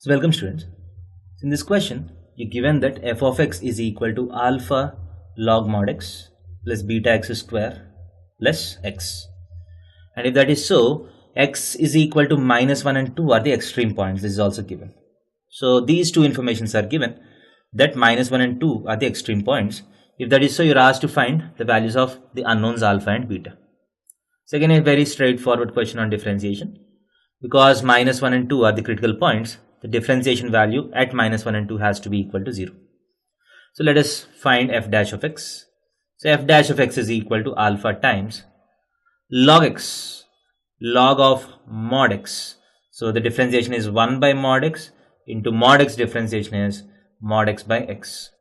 So welcome students. In this question, you're given that f of x is equal to alpha log mod x plus beta x square plus x. And if that is so, x is equal to minus 1 and 2 are the extreme points. This is also given. So these two informations are given, that minus 1 and 2 are the extreme points. If that is so, you're asked to find the values of the unknowns alpha and beta. So again, a very straightforward question on differentiation. Because minus 1 and 2 are the critical points, the differentiation value at minus 1 and 2 has to be equal to 0. So let us find f dash of x. So f dash of x is equal to alpha times log x, log of mod x. So the differentiation is 1 by mod x into mod x differentiation is mod x by x.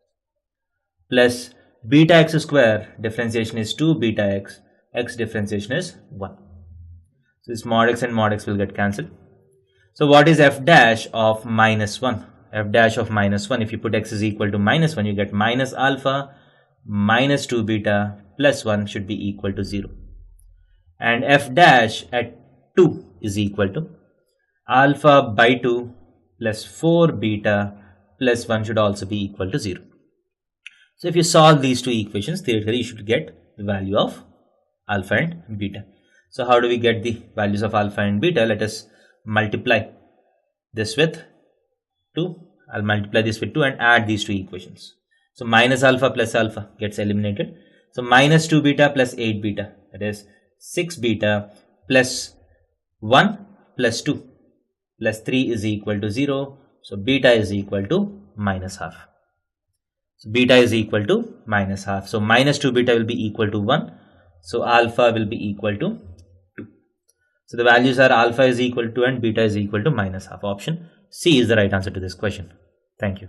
Plus beta x square differentiation is 2 beta x, x differentiation is 1. So this mod x and mod x will get cancelled. So what is f dash of minus 1? F dash of minus 1, if you put x is equal to minus 1, you get minus alpha minus 2 beta plus 1 should be equal to 0. And f dash at 2 is equal to alpha by 2 plus 4 beta plus 1 should also be equal to 0. So if you solve these two equations, theoretically you should get the value of alpha and beta. So how do we get the values of alpha and beta? Let us multiply this with 2. I'll multiply this with 2 and add these two equations. So minus alpha plus alpha gets eliminated. So minus 2 beta plus 8 beta, that is 6 beta plus 1 plus 2 plus 3 is equal to 0. So beta is equal to minus half. So beta is equal to minus half. So minus 2 beta will be equal to 1. So alpha will be equal to 2. So the values are alpha is equal to and beta is equal to minus half. Option C is the right answer to this question. Thank you.